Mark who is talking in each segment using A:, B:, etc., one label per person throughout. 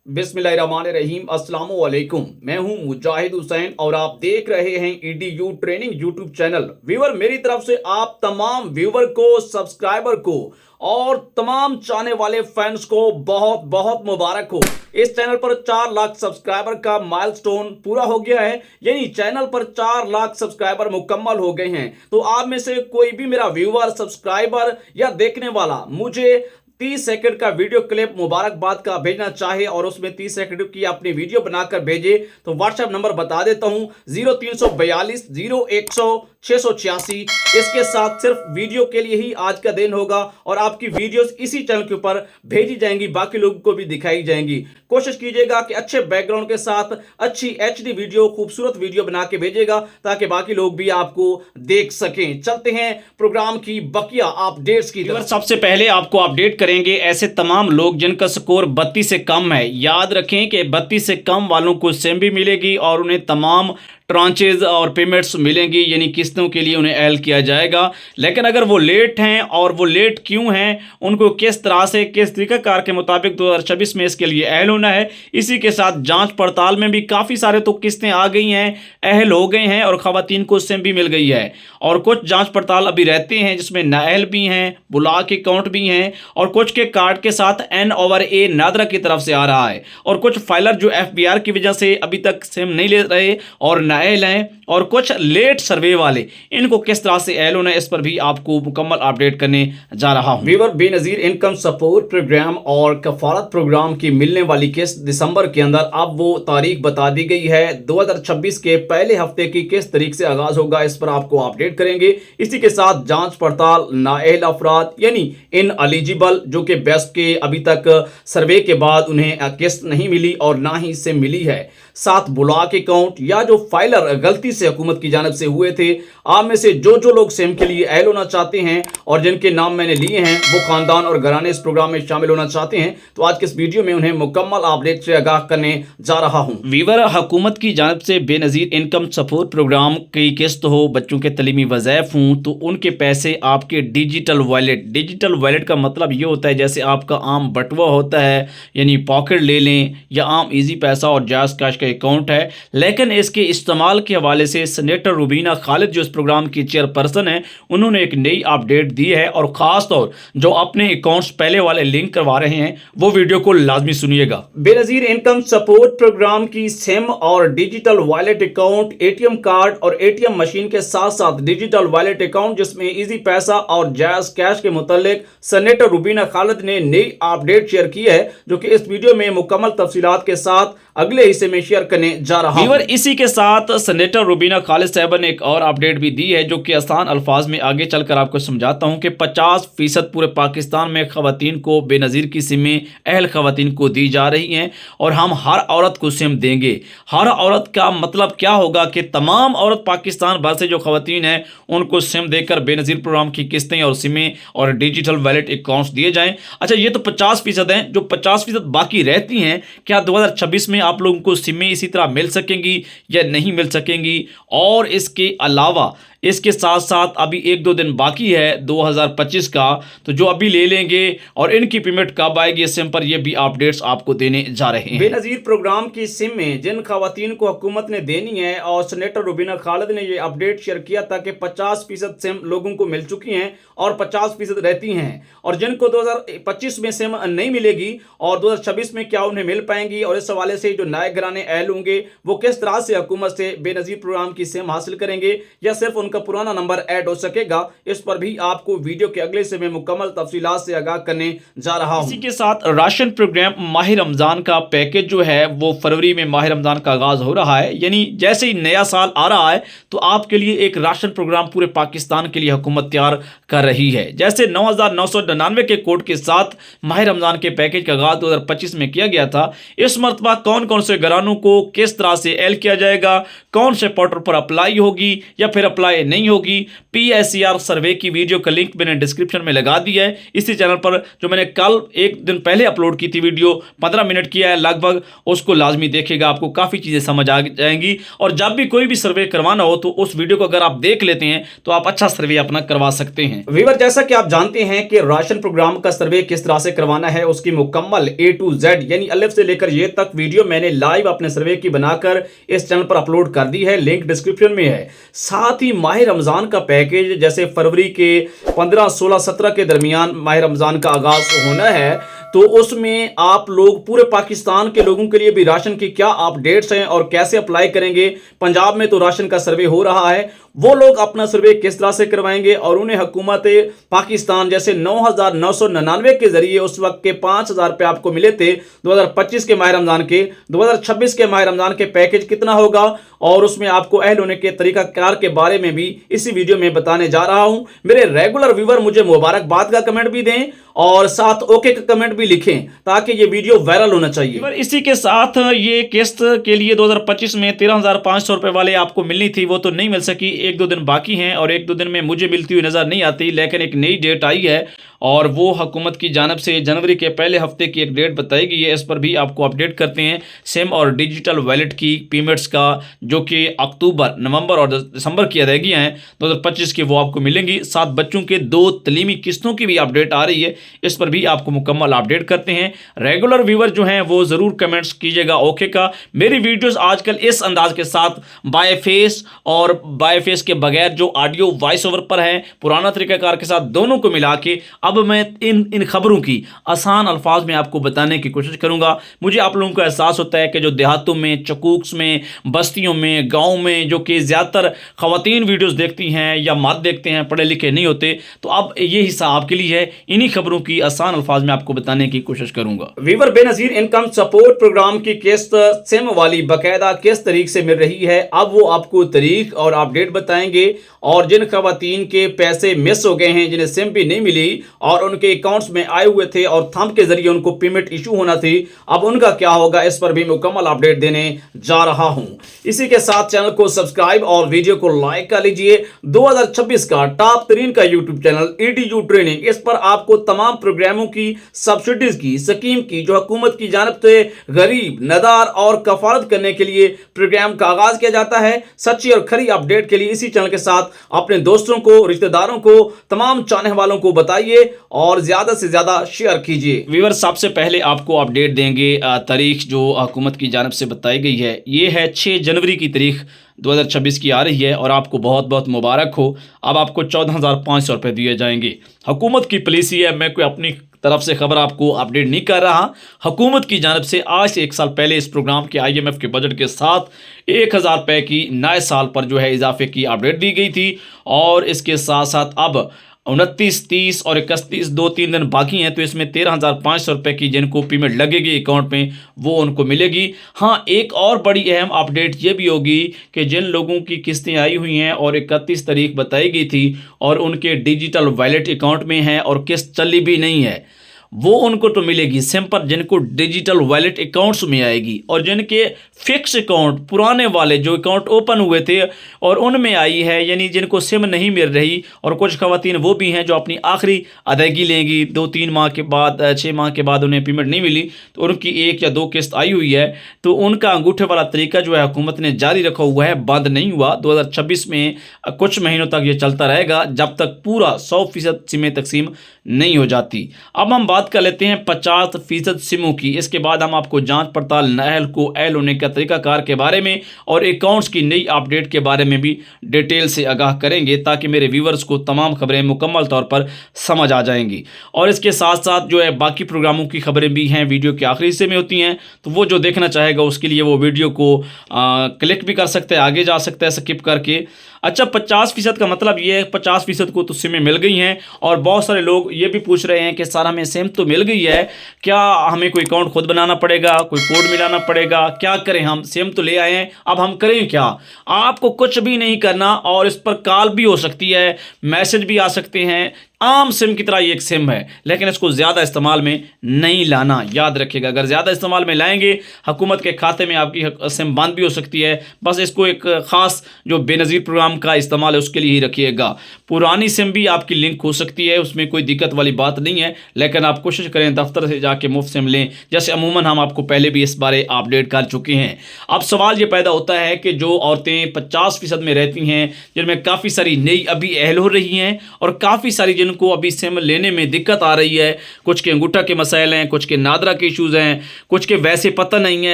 A: बिस्मिल्लाहिर्रहमानिर्रहीम अस्सलामु अलैकुम। मैं हूं मुजाहिद हुसैन और आप देख रहे हैं EDU training YouTube channel. Viewer, मेरी तरफ से आप तमाम व्यूअर को, सब्सक्राइबर को और तमाम चाहने वाले फैंस को बहुत बहुत मुबारक हो। इस चैनल पर 4 लाख सब्सक्राइबर का माइलस्टोन पूरा हो गया है, यानी चैनल पर 4 लाख सब्सक्राइबर मुकम्मल हो गए हैं। तो आप में से कोई भी मेरा व्यूअर, सब्सक्राइबर या देखने वाला मुझे 30 सेकंड का वीडियो क्लिप मुबारकबाद का भेजना चाहे और उसमें 30 सेकंड की अपनी वीडियो बनाकर भेजे तो व्हाट्सएप नंबर बता देता हूं 0342 0100 686। इसके साथ सिर्फ वीडियो के लिए ही आज का दिन होगा और आपकी वीडियोस इसी चैनल के ऊपर भेजी जाएंगी, बाकी लोगों को भी दिखाई जाएंगी। कोशिश कीजिएगा कि अच्छे बैकग्राउंड के साथ अच्छी HD वीडियो, खूबसूरत वीडियो बना के भेजेगा ताकि बाकी लोग भी आपको देख सकें। चलते हैं प्रोग्राम की बकिया अपडेट्स की तरफ। सबसे पहले आपको अपडेट करेंगे ऐसे तमाम लोग जिनका स्कोर 32 से कम है। याद रखें कि 32 से कम वालों को सिम भी मिलेगी और उन्हें तमाम ट्रांचेज और पेमेंट्स मिलेंगी, यानी किस्तों के लिए उन्हें एल किया जाएगा। लेकिन अगर वो लेट हैं और वो लेट क्यों हैं, उनको किस तरह से, किस तरीक़ाकार के मुताबिक 2026 में इसके लिए अहल होना है। इसी के साथ जांच पड़ताल में भी काफ़ी सारे तो किस्तें आ गई हैं, अहल हो गए हैं और ख़वातीन को सिम भी मिल गई है। और कुछ जाँच पड़ताल अभी रहते हैं जिसमें नाअहल भी हैं, बुलाक अकाउंट भी हैं और कुछ के कार्ड के साथ N/A नादरा की तरफ से आ रहा है। और कुछ फाइलर जो FBR की वजह से अभी तक सिम नहीं ले रहे और नाअहल हैं, और कुछ लेट सर्वे वाले, इनको किस तरह से अहल होना है इस पर भी आपको मुकम्मल अपडेट करने जा रहा हूं। Viewer, Benazir income support program और कफालत प्रोग्राम की मिलने वाली किस्त दिसंबर के अंदर अब वो तारीख बता दी गई है। 2026 के पहले हफ्ते की किस तारीख से आगाज होगा इस पर आपको अपडेट करेंगे। इसी के साथ जांच पड़ताल नाअहल अफराद यानी इन एलिजिबल जो कि बेस्ट के अभी तक सर्वे के बाद उन्हें किस्त नहीं मिली और ना ही सिम मिली है। साथ बुलाक अकाउंट या जो फाइलर गलती से हुकूमत की जानिब से हुए थे, आप में से जो लोग सिम के लिए अहल होना चाहते हैं और जिनके नाम मैंने लिए हैं वो खानदान और घराने इस प्रोग्राम में शामिल होना चाहते हैं, तो आज के इस वीडियो में उन्हें मुकम्मल अपडेट से आगाह करने जा रहा हूं। वीवर, हुकूमत की जानिब से बेनज़ीर इनकम सपोर्ट प्रोग्राम की किस्त हो, बच्चों के तलीमी वज़ाइफ हों, तो उनके पैसे आपके डिजिटल वॉलेट का मतलब ये होता है जैसे आपका आम बटुआ होता है, यानी पॉकेट ले लें या आम ईजी पैसा और जायज़ कैश का अकाउंट है। लेकिन इसके इस्तेमाल के हवाले से सेनेटर रुबीना खालिद जो इस प्रोग्राम की चेयरपर्सन है, उन्होंने एक नई अपडेट दी है और ख़ास तौर जो अपने अकाउंट्स पहले वाले लिंक करवा रहे हैं वो वीडियो को लाजमी सुनिएगा। बेनज़ीर इनकम सपोर्ट प्रोग्राम की सिम और digital wallet account, ATM card और ATM मशीन के साथ साथ डिजिटल वॉलेट अकाउंट जिसमें ईजी पैसा और जायज़ कैश के मुतालिक सेनेटर रुबीना खालिद ने नई अपडेट शेयर की है, जो कि इस वीडियो में मुकम्मल तफसीलात के साथ अगले हिस्से में शेयर करने जा रहा हूं। इसी के साथ सेनेटर रुबीना खालिद साहब ने एक और अपडेट भी दी है जो कि आसान अल्फाज में आगे चलकर आपको समझाता हूं कि 50% पूरे पाकिस्तान में खवातीन को बेनज़ीर की सिमें अहल खवातीन को दी जा रही हैं और हम हर औरत को सिम देंगे। हर औरत का मतलब क्या होगा कि तमाम औरत पाकिस्तान भर से जो खवातीन हैं उनको सिम देकर बेनज़ीर प्रोग्राम की किस्तें और सिमें और डिजिटल वॉलेट अकाउंट्स दिए जाएँ। अच्छा, ये तो 50% हैं, जो 50% बाकी रहती हैं, क्या 2026 में आप लोगों को सिमें इसी तरह मिल सकेंगी या नहीं मिल सकेंगी? और इसके अलावा इसके साथ साथ अभी 1-2 दिन बाकी है 2025 का, तो जो अभी ले लेंगे और इनकी पेमेंट कब आएगी सिम पर, ये भी अपडेट्स आपको देने जा रहे हैं। बेनज़ीर प्रोग्राम की सिम में जिन खवातीन को हुकूमत ने देनी है और सेनेटर रुबीना खालिद ने ये अपडेट शेयर किया था कि 50% सिम लोगों को मिल चुकी हैं और 50% रहती हैं, और जिनको 2025 में सिम नहीं मिलेगी और 2026 में क्या उन्हें मिल पाएंगी, और इस हवाले से जो नए घराने अहल होंगे वो किस तरह से हुकूमत से बेनज़ीर प्रोग्राम की सिम हासिल करेंगे या सिर्फ का पुराना नंबर ऐड हो सकेगा, इस पर भी आपको वीडियो के अगले हिस्से में मुकम्मल तफसीलात से आगाह करने जा रहा हूं। इसी के साथ राशन प्रोग्राम माह रमजान का पैकेज जो है वो फरवरी में माह रमजान का आगाज हो रहा है, यानी जैसे ही नया साल आ रहा है तो आपके लिए एक राशन प्रोग्राम पूरे पाकिस्तान के लिए हुकूमत तैयार कर रही है। जैसे 9,999 के कोड के साथ माह रमजान के पैकेज का आगाज 2025 में किया गया था, इस मरतबा कौन कौन से घरानों को किस तरह से एल किया जाएगा, कौन से पोर्टल पर अप्लाई होगी या फिर अप्लाई अप्लाई नहीं होगी। PSER सर्वे की वीडियो का लिंक मैंने डिस्क्रिप्शन में लगा दिया है। इसी चैनल पर जो मैंने कल एक दिन पहले अपलोड की थी वीडियो 15 मिनट की है लगभग, उसको लाजमी देखिएगा, आपको काफ़ी चीज़ें समझ आ जाएंगी। और जब भी कोई भी सर्वे करवाना हो तो उस वीडियो को अगर आप देख लेते हैं तो आप अच्छा सर्वे अपना करवा सकते हैं। व्यूअर, जैसा कि आप जानते हैं कि राशन प्रोग्राम का सर्वे किस तरह से करवाना है, उसकी मुकम्मल A to Z यानी अलिफ से लेकर ये तक वीडियो मैंने लाइव अपने सर्वे की बनाकर इस चैनल पर अपलोड कर दी है, लिंक डिस्क्रिप्शन में है। साथ ही माह रमजान का पैकेज, जैसे फरवरी के 15, 16, 17 के दरमियान माह रमजान का आगाज होना है, तो उसमें आप लोग पूरे पाकिस्तान के लोगों के लिए भी राशन की क्या अपडेट्स हैं और कैसे अप्लाई करेंगे। पंजाब में तो राशन का सर्वे हो रहा है, वो लोग अपना सर्वे किस तरह से करवाएंगे और उन्हें हुकूमत पाकिस्तान जैसे 9,999 के जरिए उस वक्त के 5,000 रुपये आपको मिले थे 2025 के माह रमजान के, 2026 के माह रमजान के पैकेज कितना होगा और उसमें आपको अहल होने के तरीकाकार के बारे में भी इसी वीडियो में बताने जा रहा हूं। मेरे रेगुलर व्यूअर मुझे मुबारकबाद का कमेंट भी दें और साथ ओके का कमेंट भी लिखें ताकि ये वीडियो वायरल होना चाहिए। इसी के साथ ये किस्त के लिए 2025 में 13,500 रुपए वाले आपको मिलनी थी, वो तो नहीं मिल सकी। 1-2 दिन बाकी हैं और 1-2 दिन में मुझे मिलती हुई नजर नहीं आती, लेकिन एक नई डेट आई है और वो हुकूमत की जानब से जनवरी के पहले हफ्ते की एक डेट बताई गई है। इस पर भी आपको अपडेट करते हैं। सिम और डिजिटल वॉलेट की पेमेंट्स का, जो कि अक्टूबर, नवंबर और दिसंबर की अदायगियाँ हैं 2025 की, वो आपको मिलेंगी। साथ बच्चों के 2 तलीमी किस्तों की भी अपडेट आ रही है, इस पर भी आपको मुकम्मल अपडेट करते हैं। रेगुलर व्यूअर जो हैं वो ज़रूर कमेंट्स कीजिएगा ओके का। मेरी वीडियोस आजकल इस अंदाज के साथ बाय फेस और बाय फेस के बगैर जो ऑडियो वॉइस ओवर पर है, पुराना तरीकाकार के साथ, दोनों को मिला के अब मैं इन खबरों की आसान अल्फाज में आपको बताने की कोशिश करूंगा। मुझे आप लोगों को एहसास होता है कि जो देहातों में, चकूक्स में, बस्तियों में, गाँव में, जो कि ज़्यादातर ख़वातीन वीडियोज़ देखती हैं या मर्द देखते हैं, पढ़े लिखे नहीं होते, तो अब ये हिस्सा आपके लिए है। इन्हीं खबरों की आसान अल्फाज में आपको बताने की कोशिश करूंगा। Viewer, Benazir income support program की किस्त सिम वाली बाकायदा किस तरीक से मिल रही है, अब वो आपको तारीख और अपडेट बताएंगे। और जिन खवातीन के पैसे मिस हो गए हैं, जिन्हें सिम भी नहीं मिली और उनके अकाउंट्स में आए हुए थे और थंब के जरिए उनको पेमेंट इशू होना थी, अब उनका क्या होगा, इस पर भी मुकम्मल अपडेट देने जा रहा हूं। इसी के साथ चैनल को सब्सक्राइब और वीडियो को लाइक कर लीजिए। 2026 का टॉप 3 का यूट्यूब चैनल EDU ट्रेनिंग, इस पर आपको तमाम प्रोग्रामों की, सब्सिडीज की, स्कीम की, जो हुकूमत की जानिब से गरीब, नदार और कफालत करने के लिए प्रोग्राम का आगाज किया जाता है। सच्ची और खरी अपडेट के लिए इसी चैनल के साथ अपने दोस्तों को, रिश्तेदारों को, तमाम चाहने वालों को बताइए और ज्यादा से ज्यादा शेयर कीजिए। व्यूअर, सबसे पहले आपको अपडेट देंगे तारीख जो हुकूमत की जानिब से बताई गई है, ये है 6 जनवरी की तारीख 2026 की आ रही है और आपको बहुत बहुत मुबारक हो। अब आपको 14,500 रुपये दिए जाएंगे। हुकूमत की पॉलिसी है, मैं कोई अपनी तरफ से खबर आपको अपडेट नहीं कर रहा। हुकूमत की जानब से आज से 1 साल पहले इस प्रोग्राम के IMF के बजट के साथ 1,000 रुपये की नए साल पर जो है इजाफे की अपडेट दी गई थी और इसके साथ साथ अब 29, 30 और 31 2-3 दिन बाकी हैं, तो इसमें 13,500 रुपये की जिनको पेमेंट लगेगी अकाउंट में, वो उनको मिलेगी। हाँ, एक और बड़ी अहम अपडेट ये भी होगी कि जिन लोगों की किस्तें आई हुई हैं और 31 तारीख बताई गई थी और उनके डिजिटल वॉलेट अकाउंट में हैं और किस्त चली भी नहीं है, वो उनको तो मिलेगी सिम पर, जिनको डिजिटल वॉलेट अकाउंट्स में आएगी। और जिनके फिक्स अकाउंट, पुराने वाले जो अकाउंट ओपन हुए थे और उनमें आई है, यानी जिनको सिम नहीं मिल रही, और कुछ खवातीन वो भी हैं जो अपनी आखिरी अदायगी लेंगी 2-3 माह के बाद, 6 माह के बाद उन्हें पेमेंट नहीं मिली, तो उनकी 1 या 2 किस्त आई हुई है, तो उनका अंगूठे वाला तरीका जो है हुकूमत ने जारी रखा हुआ है, बंद नहीं हुआ। 2026 में कुछ महीनों तक ये चलता रहेगा जब तक पूरा 100% सिमें तकसीम नहीं हो जाती। अब हम बात कर लेते हैं 50% सिमों की। इसके बाद हम आपको जांच पड़ताल, नहल को अहल होने का तरीकाकार के बारे में और अकाउंट्स की नई अपडेट के बारे में भी डिटेल से आगाह करेंगे, ताकि मेरे व्यूवर्स को तमाम खबरें मुकम्मल तौर पर समझ आ जाएंगी। और इसके साथ साथ जो है बाकी प्रोग्रामों की खबरें भी हैं, वीडियो के आखिरी हिस्से में होती हैं, तो वो जो देखना चाहेगा उसके लिए वो वीडियो को क्लिक भी कर सकते हैं, आगे जा सकते हैं स्किप करके। अच्छा, 50% का मतलब ये है 50% को तो सिमें मिल गई हैं और बहुत सारे लोग ये भी पूछ रहे हैं कि सर हमें सिम तो मिल गई है, क्या हमें कोई अकाउंट खुद बनाना पड़ेगा, कोई कोड मिलाना पड़ेगा, क्या करें, हम सिम तो ले आए हैं, अब हम करें क्या? आपको कुछ भी नहीं करना और इस पर कॉल भी हो सकती है, मैसेज भी आ सकते हैं, आम सिम की तरह ये एक सिम है, लेकिन इसको ज़्यादा इस्तेमाल में नहीं लाना, याद रखिएगा। अगर ज़्यादा इस्तेमाल में लाएंगे हुकूमत के खाते में आपकी सिम बंद भी हो सकती है। बस इसको एक ख़ास जो बेनज़ीर प्रोग्राम का इस्तेमाल है उसके लिए ही रखिएगा। पुरानी सिम भी आपकी लिंक हो सकती है, उसमें कोई दिक्कत वाली बात नहीं है, लेकिन आप कोशिश करें दफ्तर से जाके मुफ्त सिम लें, जैसे अमूमन हम आपको पहले भी इस बारे अपडेट कर चुके हैं। अब सवाल ये पैदा होता है कि जो औरतें 50% में रहती हैं, जिनमें काफ़ी सारी नई अभी अहल हो रही हैं और काफ़ी सारी जिनको अभी सिम लेने में दिक्कत आ रही है, कुछ के अंगूठा के मसाइल हैं, कुछ के नादरा के इशूज़ हैं, कुछ के वैसे पता नहीं है,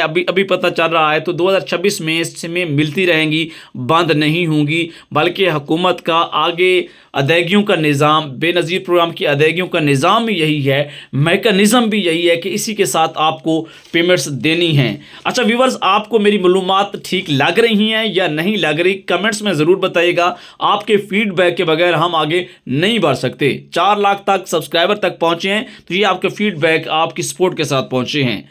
A: अभी अभी पता चल रहा है, तो 2026 में सिमें मिलती रहेंगी, बंद नहीं होंगी, बल्कि हुकूमत का आगे अदायगियों का निज़ाम, बेनज़ीर प्रोग्राम की अदायगियों का निज़ाम भी यही है, मैकेनिज़्म भी यही है कि इसी के साथ आपको पेमेंट्स देनी हैं। अच्छा व्यूवर्स, आपको मेरी मालूमात ठीक लग रही हैं या नहीं लग रही, कमेंट्स में ज़रूर बताइएगा। आपके फीडबैक के बगैर हम आगे नहीं बढ़ सकते। 4 लाख तक सब्सक्राइबर तक पहुँचे हैं तो ये आपके फीडबैक, आपकी सपोर्ट के साथ पहुँचे हैं।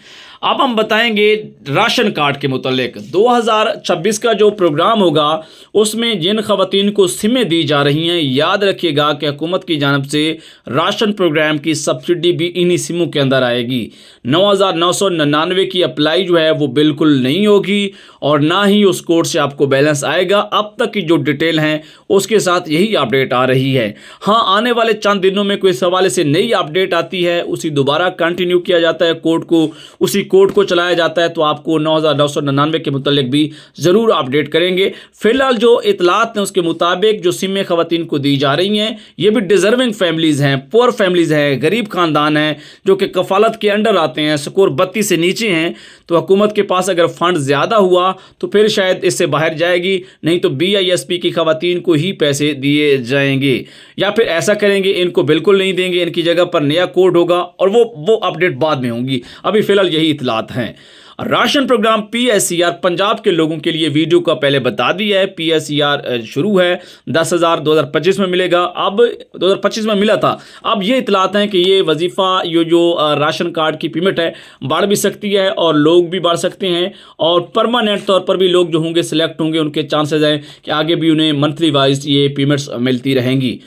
A: अब हम बताएंगे राशन कार्ड के मुतालिक 2026 का जो प्रोग्राम होगा उसमें जिन खवातीन को सिमें दी जा रही हैं, याद रखिएगा कि हुकूमत की जानिब से राशन प्रोग्राम की सब्सिडी भी इन्हीं सिमों के अंदर आएगी। 9,999 की अप्लाई जो है वो बिल्कुल नहीं होगी और ना ही उस कोड से आपको बैलेंस आएगा। अब तक की जो डिटेल हैं उसके साथ यही अपडेट आ रही है। हाँ, आने वाले चंद दिनों में कोई सवाल से नई अपडेट आती है, उसी दोबारा कंटिन्यू किया जाता है कोड को, उसी कोड को चलाया जाता है, तो आपको 9,999 के मुतालिक भी ज़रूर अपडेट करेंगे। फिलहाल जो इतलात हैं उसके मुताबिक जो सिमें खवातीन को दी जा रही हैं ये भी डिज़र्विंग फैमिलीज़ हैं, पुअर फैमिलीज़ हैं, गरीब ख़ानदान हैं जो कि कफ़ालत के अंडर आते हैं, स्कोर 32 से नीचे हैं। तो हुकूमत के पास अगर फ़ंड ज़्यादा हुआ तो फिर शायद इससे बाहर जाएगी, नहीं तो BISP की खवातीन को ही पैसे दिए जाएंगे, या फिर ऐसा करेंगे इनको बिल्कुल नहीं देंगे, इनकी जगह पर नया कोड होगा और वो अपडेट बाद में होंगी। अभी फ़िलहाल यही इतलात हैं। राशन प्रोग्राम PSER पंजाब के लोगों के लिए वीडियो का पहले बता दिया है। PSER शुरू है, 10,000 2025 में मिलेगा, अब 2025 में मिला था। अब ये इतलात हैं कि ये वजीफ़ा ये जो राशन कार्ड की पेमेंट है बढ़ भी सकती है और लोग भी बढ़ सकते हैं, और परमानेंट तौर पर भी लोग जो होंगे सिलेक्ट होंगे, उनके चांसेस हैं कि आगे भी उन्हें मंथली वाइज ये पेमेंट्स मिलती रहेंगी।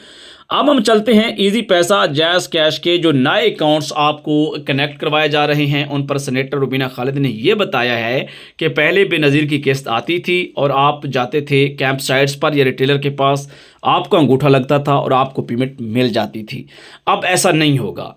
A: अब हम चलते हैं इजी पैसा जैज़ कैश के जो नए अकाउंट्स आपको कनेक्ट करवाए जा रहे हैं उन पर। सेनेटर रुबीना खालिद ने यह बताया है कि पहले बेनज़ीर की किस्त आती थी और आप जाते थे कैंप साइट्स पर या रिटेलर के पास, आपका अंगूठा लगता था और आपको पेमेंट मिल जाती थी। अब ऐसा नहीं होगा,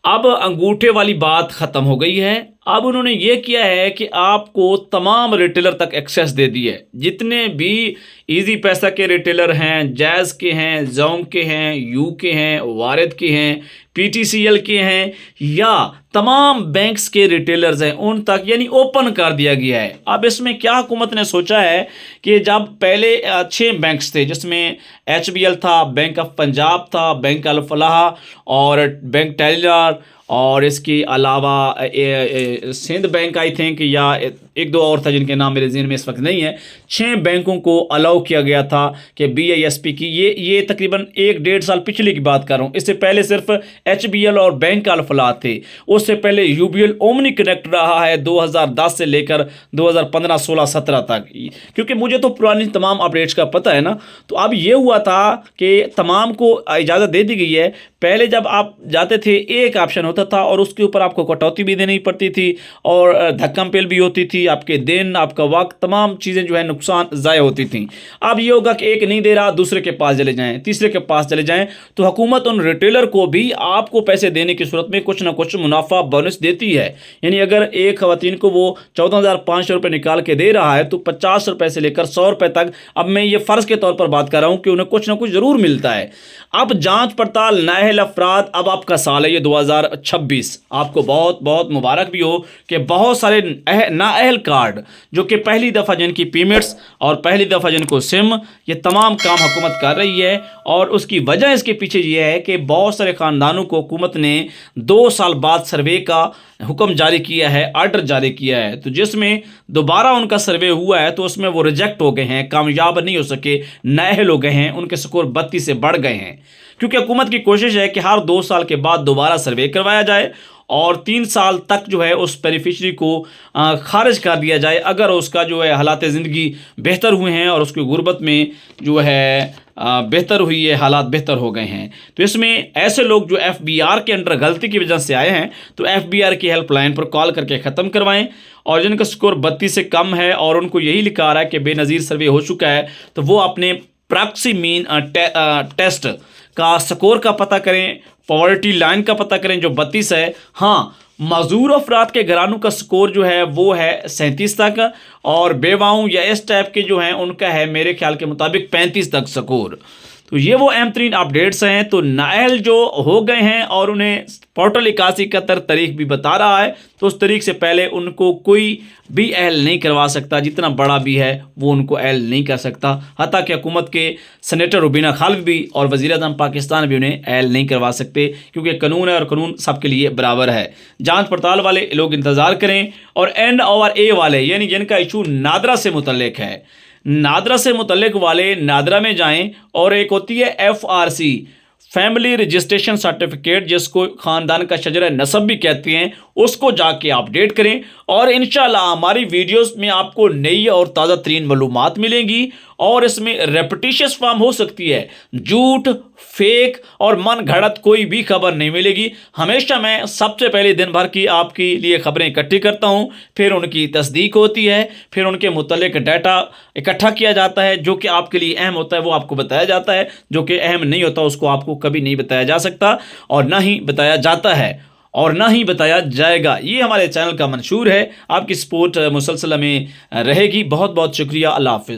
A: अब अंगूठे वाली बात ख़त्म हो गई है। अब उन्होंने ये किया है कि आपको तमाम रिटेलर तक एक्सेस दे दी है। जितने भी इजी पैसा के रिटेलर हैं, जैज़ के हैं, जोंग के हैं, यू के हैं, वारिद के हैं, PTCL के हैं, या तमाम बैंक्स के रिटेलर्स हैं उन तक यानी ओपन कर दिया गया है। अब इसमें क्या हुकूमत ने सोचा है कि जब पहले 6 बैंक्स थे जिसमें HBL था, बैंक ऑफ पंजाब था, बैंक अल फलाह और बैंक टेलीनॉर, और इसके अलावा सिंध बैंक आई थिंक, या एक दो और था जिनके नाम मेरे ज़हन में इस वक्त नहीं है। 6 बैंकों को अलाउ किया गया था कि BISP की ये तकरीबन 1-1.5 साल पिछले की बात कर रहा हूँ। इससे पहले सिर्फ HBL और बैंक अल फलाह थे। उससे पहले UBL ओमनी कनेक्ट रहा है 2010 से लेकर 2015, 16, 17 तक, क्योंकि मुझे तो पुरानी तमाम अपडेट्स का पता है ना। तो अब ये हुआ था कि तमाम को इजाज़त दे दी गई है। पहले जब आप जाते थे एक ऑप्शन होता था और उसके ऊपर आपको कटौती भी देनी पड़ती थी और धक्कम पेल भी होती थी, आपके दिन, आपका वक्त, तमाम चीज़ें जो है नुकसान ज़ाया होती थी। अब ये होगा कि एक नहीं दे रहा, दूसरे के पास चले जाएं, तीसरे के पास चले जाएं, तो हुकूमत उन रिटेलर को भी आपको पैसे देने की सूरत में कुछ ना कुछ मुनाफा बोनस देती है। यानी अगर एक खवातीन को वो 14,500 रुपये निकाल के दे रहा है तो 50 रुपये से लेकर 100 रुपये तक, अब मैं ये फ़र्ज़ के तौर पर बात कर रहा हूँ कि उन्हें कुछ ना कुछ ज़रूर मिलता है। अब जांच पड़ताल नाअहल अफराद, अब आपका साल है ये 2026, आपको बहुत बहुत मुबारक भी हो कि बहुत सारे नाअहल कार्ड जो कि पहली दफ़ा जिनकी पेमेंट्स और पहली दफ़ा जिनको सिम, ये तमाम काम हुकूमत कर रही है। और उसकी वजह इसके पीछे ये है कि बहुत सारे ख़ानदानों को हुकूमत ने 2 साल बाद सर्वे का हुक्म जारी किया है, आर्डर जारी किया है, तो जिसमें दोबारा उनका सर्वे हुआ है तो उसमें वो रिजेक्ट हो गए हैं, कामयाब नहीं हो सके, नाअहल हो गए हैं, उनके स्कोर 32 से बढ़ गए हैं। क्योंकि हुकूमत की कोशिश है कि हर 2 साल के बाद दोबारा सर्वे करवाया जाए और 3 साल तक जो है उस बेनिफिशरी को खारिज कर दिया जाए अगर उसका जो है हालात ज़िंदगी बेहतर हुए हैं और उसकी गुर्बत में जो है बेहतर हुई है, हालात बेहतर हो गए हैं। तो इसमें ऐसे लोग जो FBR के अंडर गलती की वजह से आए हैं तो FBR की हेल्पलाइन पर कॉल करके ख़त्म करवाएं। और जिनका स्कोर 32 से कम है और उनको यही लिखा आ रहा है कि बेनज़ीर सर्वे हो चुका है, तो वो अपने प्रॉक्सी मीन टेस्ट का स्कोर का पता करें, पॉवर्टी लाइन का पता करें जो 32 है। हाँ, मजदूर अफराद के घरानों का स्कोर जो है वो है 37 तक, और बेवाओं या इस टाइप के जो हैं उनका है मेरे ख्याल के मुताबिक 35 तक स्कोर। तो ये वो अहम तरीन अपडेट्स हैं। तो नाअहल जो हो गए हैं और उन्हें पोर्टल 8171 तारीख भी बता रहा है, तो उस तारीख से पहले उनको कोई भी अहल नहीं करवा सकता, जितना बड़ा भी है वो उनको अहल नहीं कर सकता। हत्ता कि हुकूमत के सेनेटर रुबीना खालिद भी और वज़ीर-ए-आज़म पाकिस्तान भी उन्हें अहल नहीं करवा सकते, क्योंकि कानून है और कानून सबके लिए बराबर है। जांच पड़ताल वाले लोग इंतज़ार करें, और NORA वाले यानी जिनका इशू नादरा से मुतल्लिक है, नादरा से मुतल्लिक वाले नादरा में जाएं, और एक होती है FRC फैमिली रजिस्ट्रेशन सर्टिफिकेट, जिसको ख़ानदान का शजरा नसब भी कहते हैं, उसको जाके अपडेट करें। और इंशाल्लाह हमारी वीडियोस में आपको नई और ताज़ा तरीन मालूमात मिलेंगी, और इसमें रेपिटिशियस फॉर्म हो सकती है, झूठ, फेक और मन घड़त कोई भी खबर नहीं मिलेगी। हमेशा मैं सबसे पहले दिन भर की आपके लिए खबरें इकट्ठी करता हूं, फिर उनकी तस्दीक होती है, फिर उनके मुतल्लिक डाटा इकट्ठा किया जाता है, जो कि आपके लिए अहम होता है वो आपको बताया जाता है, जो कि अहम नहीं होता उसको आपको कभी नहीं बताया जा सकता, और ना ही बताया जाता है, और ना ही बताया जाएगा। ये हमारे चैनल का मंशूर है। आपकी सपोर्ट मुसलसल में रहेगी। बहुत बहुत शुक्रिया। अल्लाह हाफिज़।